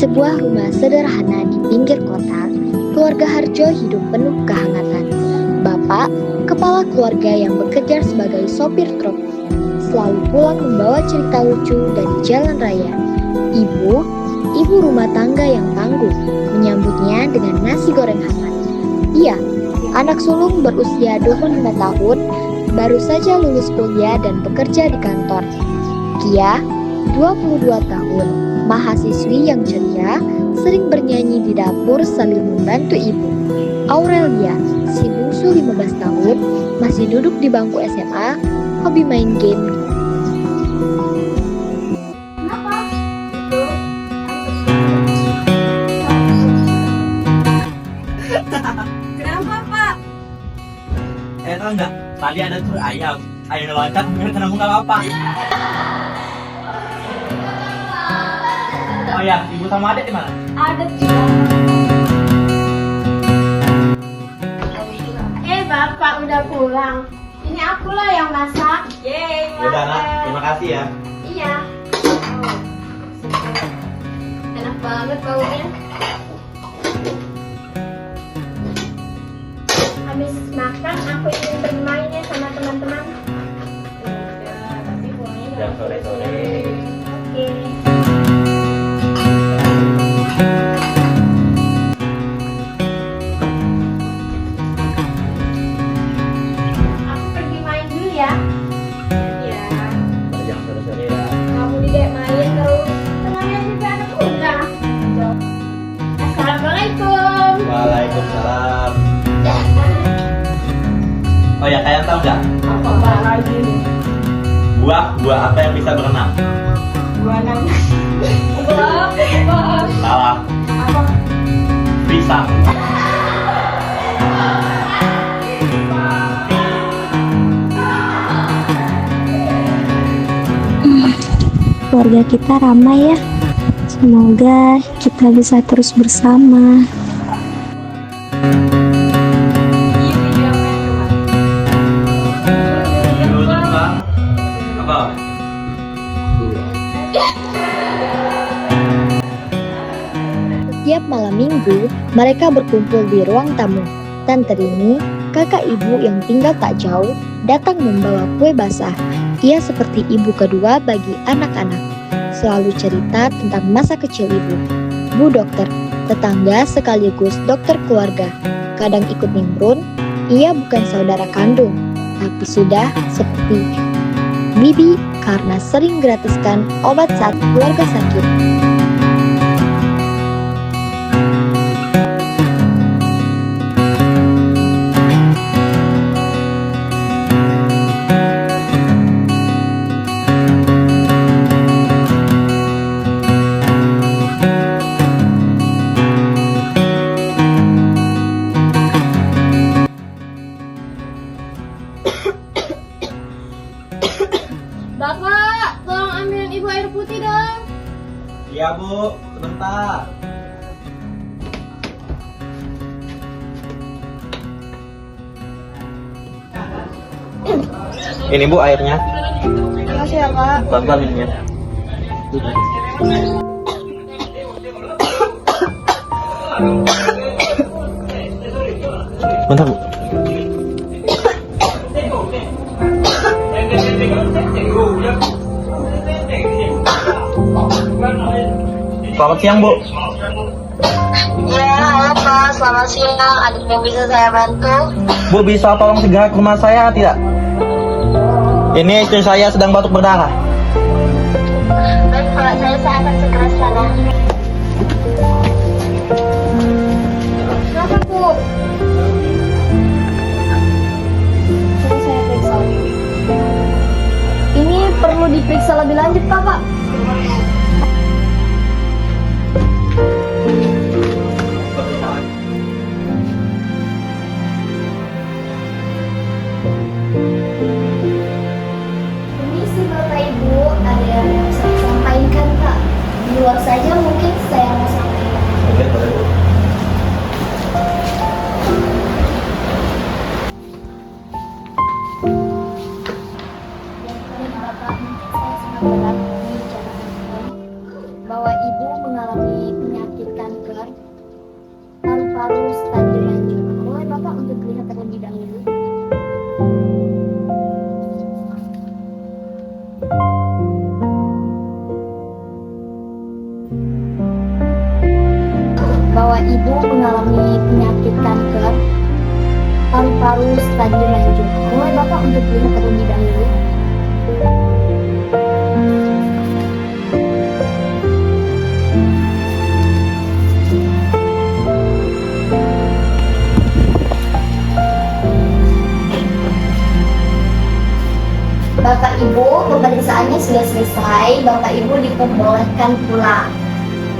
sebuah rumah sederhana di pinggir kota, keluarga Harjo hidup penuh kehangatan. Bapak, kepala keluarga yang bekerja sebagai sopir truk, selalu pulang membawa cerita lucu dari jalan raya. Ibu rumah tangga yang tangguh, menyambutnya dengan nasi goreng hangat. Ia, anak sulung berusia 25 tahun, baru saja lulus kuliah dan bekerja di kantor. Kia, 22 tahun, mahasiswi yang ceria, sering bernyanyi di dapur sambil membantu ibu. Aurelia, si bungsu 15 tahun, masih duduk di bangku SMA, hobi main game. Kenapa, Pak? Tahu nggak? Tadi ada telur ayam. Ayam loncat, kena muka apa? Oh ya, ibu sama adik di mana? Ada juga. Bapak udah pulang. Ini aku lah yang masak. Yeay, Udah nak, terima kasih ya. Iya. Enak banget baunya. Habis makan aku ingin bermain ya sama teman-teman. Tapi pulangnya Jam sore-sore. Oke. Aku pergi main dulu ya. Iya. Jam sore-sore ya. Kamu di dek main terus. Temannya juga anak muda. Assalamualaikum. Waalaikumsalam. Oh ya, kalian tahu nggak? Apa lagi nih? Buah apa yang bisa berenang? Buah naga. Buah. Salah, Apa? pisang. Keluarga kita ramai ya. Semoga kita bisa terus bersama. Dulu terbang. Apa? Setiap malam minggu, mereka berkumpul di ruang tamu. Tante Rini, kakak ibu yang tinggal tak jauh, datang membawa kue basah. Ia seperti ibu kedua bagi anak-anak. Selalu cerita tentang masa kecil ibu. Bu dokter, tetangga sekaligus dokter keluarga. Kadang ikut nimbrun, ia bukan saudara kandung, tapi sudah seperti bibi karena sering gratiskan obat saat keluarga sakit. Bapak, tolong ambilin ibu air putih dong. Iya bu, sebentar. Ini bu airnya. Terima kasih ya, Pak. Pelan-pelan minumnya. Bentar bu. Selamat siang bu. Ya, halo Pak. Selamat siang. Ada yang bisa saya bantu? Bu bisa tolong segera ke rumah saya tidak? Ini istri saya sedang batuk berdarah. Baik Pak, saya akan segera sana. Kenapa, Bu? Coba saya periksa. Ini perlu diperiksa lebih lanjut, Pak. Ini sih Bapak Ibu, ada yang mau saya sampaikan Kak. Di luar saja mungkin saya mau sampaikan. Oke, boleh bu. bahwa ibu mengalami penyakit Bapak Ibu, pemeriksaannya sudah selesai. Bapak Ibu diperbolehkan pulang.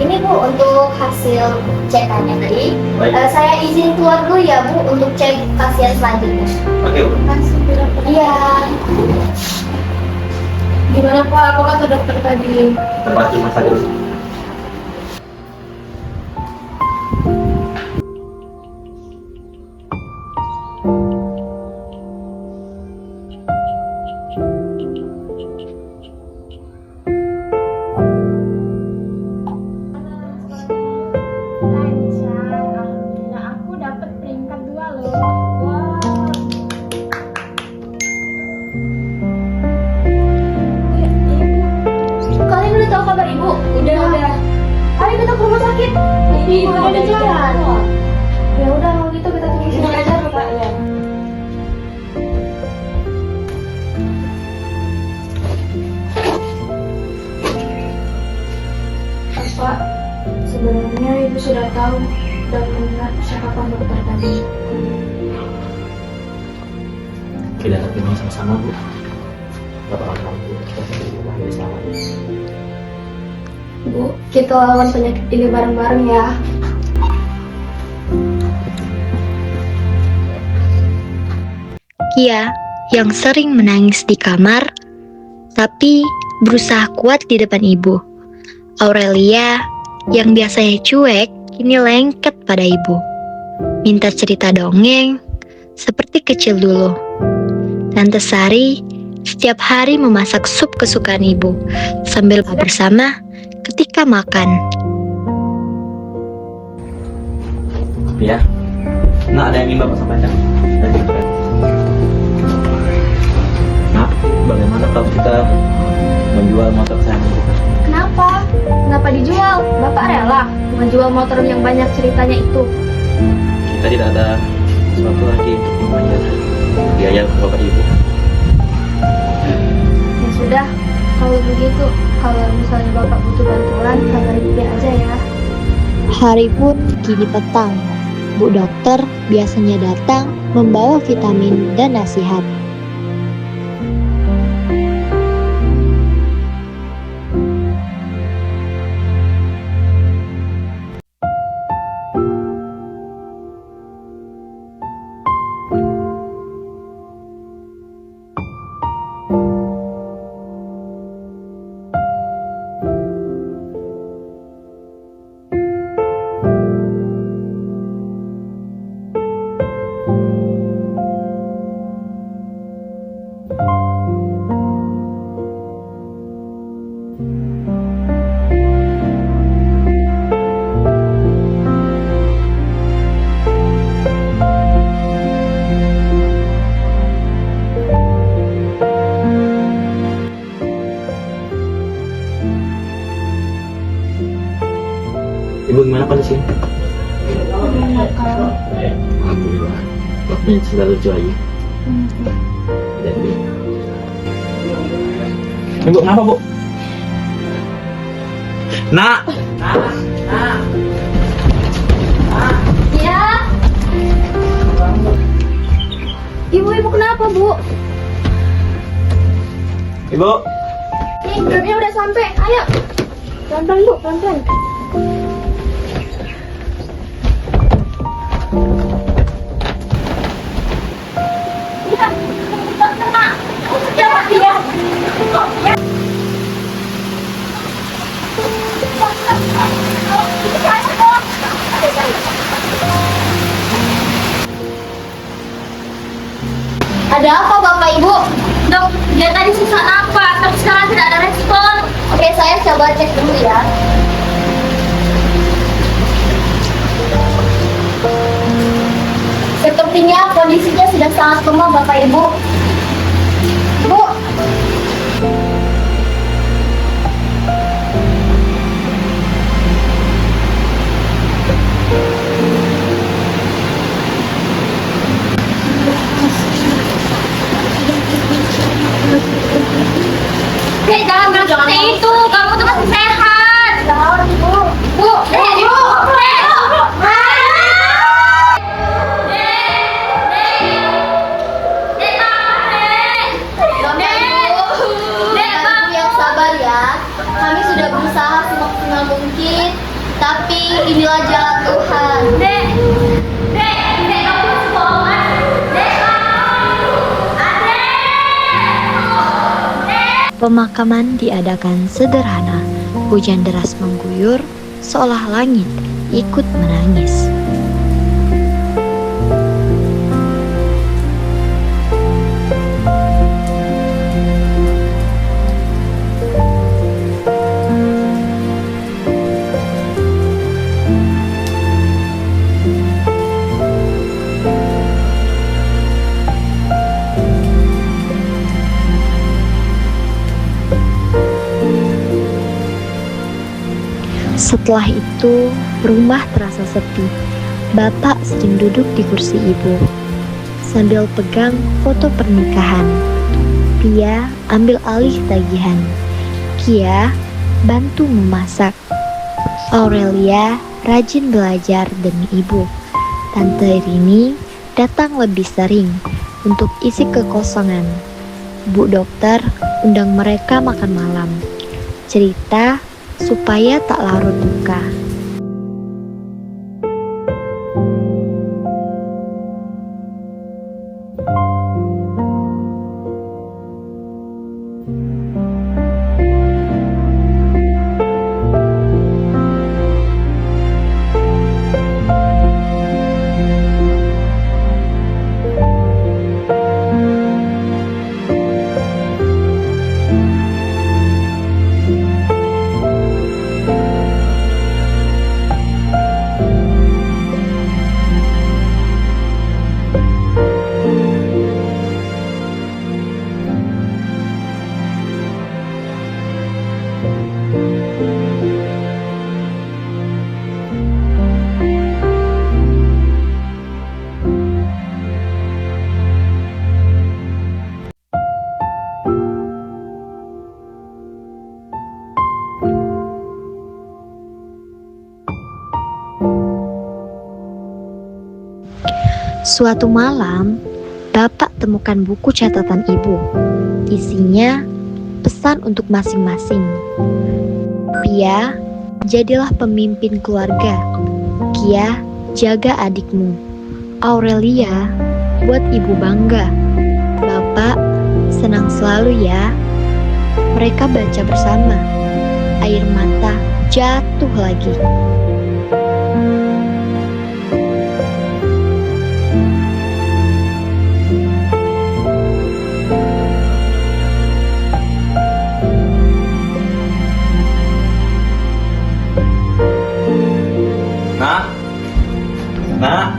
Ini Bu untuk hasil cekannya tadi. Baik. Saya izin keluar dulu ya Bu untuk cek pasien selanjutnya. Oke, Bu. Iya. Gimana Pak? Apa kata dokter tadi? Tempat rumah sakit. Lancar. Alhamdulillah aku dapat peringkat 2 loh. Wah. Kalian udah tahu kabar Ibu? Udah. Ayo kita ke rumah sakit. Ini udah ada jalan. Ya udah kalau gitu kita tunggu sini aja. Pak ya. Pak, sebenarnya Ibu sudah tahu dan mendengar ucapan dokter tadi. Kita terima sama-sama, Bu. Bapak alhamdulillah kita sudah lahir selamat. Bu, kita lawan penyakit ini bareng-bareng ya. Kia yang sering menangis di kamar, tapi berusaha kuat di depan ibu. Aurelia yang biasanya cuek, kini lengket pada ibu. Minta cerita dongeng, seperti kecil dulu. Tante Sari setiap hari memasak sup kesukaan ibu, sambil bersama ketika makan. Ya. Nah, ada yang ingin Bapak sampaikan? Nah, bagaimana kalau kita menjual motor kesayangan kita? Kenapa? Kenapa dijual? Bapak rela menjual motor yang banyak ceritanya itu. Kita tidak ada sesuatu lagi untuk membayar biaya Bapak Ibu. Ya sudah, kalau begitu, kalau misalnya Bapak butuh bantuan, kabarin dia aja ya. Hari pun kini petang. Bu dokter biasanya datang membawa vitamin dan nasihat. Ibu gimana kondisi? Alhamdulillah. Waktunya sudah lucu aja. Jadi. Ibu kenapa, Bu? Nak. Ya. Ibu kenapa, Bu? Ibu. Nih, grabnya udah sampai. Ayo. Pelan-pelan, Bu, pelan-pelan. Ada apa Bapak Ibu? Dok, dia tadi susah napas, tapi sekarang tidak ada respon. Oke, saya coba cek dulu ya. Sepertinya kondisinya sudah sangat lemah Bapak Ibu. Bu, Dek, jangan bilang seperti itu. Kamu tuh masih sehat. Bu, Dek, Ibu. Pemakaman diadakan sederhana. Hujan deras mengguyur, seolah langit ikut menangis. Setelah itu, rumah terasa sepi. Bapak sering duduk di kursi ibu, sambil pegang foto pernikahan. Pia ambil alih tagihan. Kia bantu memasak. Aurelia rajin belajar demi ibu. Tante Rini datang lebih sering untuk isi kekosongan. Bu dokter undang mereka makan malam. Cerita supaya tak larut duka. Suatu malam, Bapak temukan buku catatan ibu. Isinya pesan untuk masing-masing. Pia, jadilah pemimpin keluarga. Kia, jaga adikmu. Aurelia, buat ibu bangga. Bapak, senang selalu ya. Mereka baca bersama. Air mata jatuh lagi. Nah,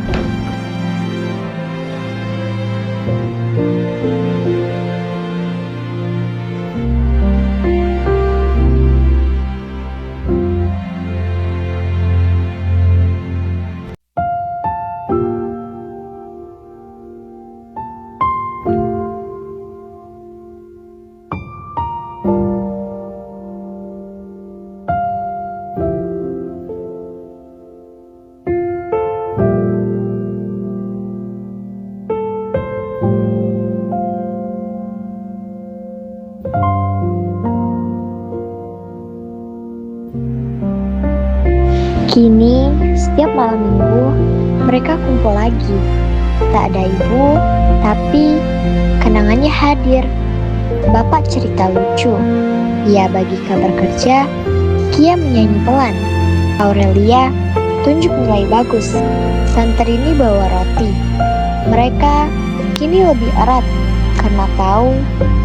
Kini, setiap malam minggu, mereka kumpul lagi. Tak ada ibu, tapi kenangannya hadir. Bapak cerita lucu. Ia bagi kabar kerja. Kia menyanyi pelan. Aurelia tunjuk nilai bagus. Santerini bawa roti. Mereka kini lebih erat karena tahu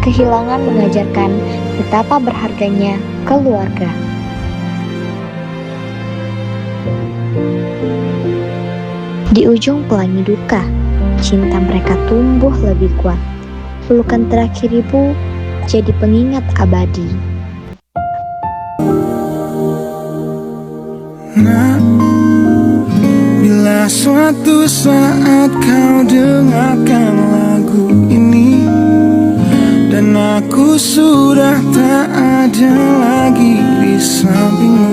kehilangan mengajarkan betapa berharganya keluarga. Di ujung pelangi duka, cinta mereka tumbuh lebih kuat. Pelukan terakhir ibu jadi pengingat abadi. Nah, bila suatu saat kau dengarkan lagu ini dan aku sudah tak ada lagi di sampingmu,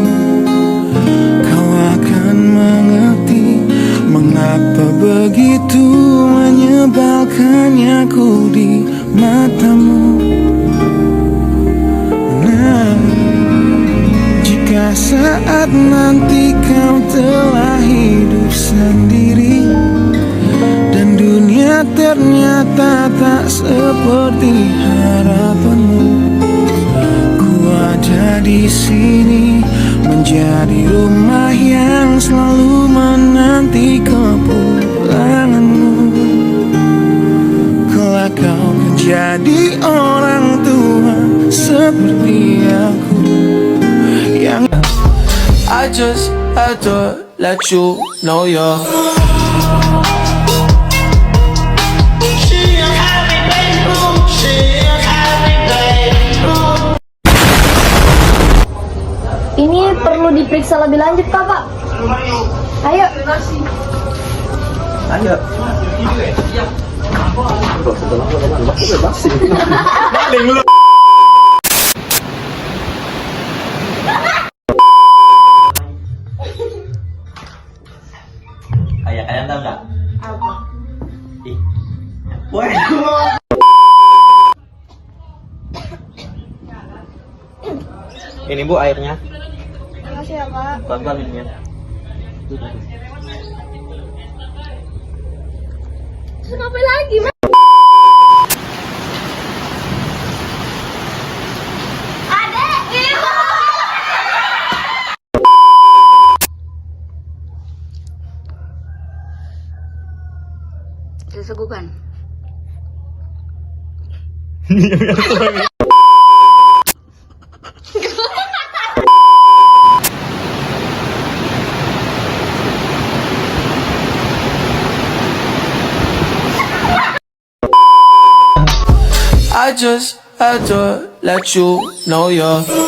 kau akan mengerti mengapa begitu menyebalkannya ku di matamu. Nah, jika saat nanti kau telah hidup sendiri dan dunia ternyata tak seperti harapanmu, sini menjadi rumah yang selalu menanti kepulanganmu. Kelak kau menjadi orang tua seperti aku yang I just had to let you know you're Ini perlu diperiksa lebih lanjut, Pak. Ayo. Ayo. Ayah kalian tahu nggak? Apa? Ih. Wah. Ini Bu airnya. Makasih ya Pak. Pelan-pelan minumnya. Kenapa lagi, Mas? Susu bukan? I just had to let you know you're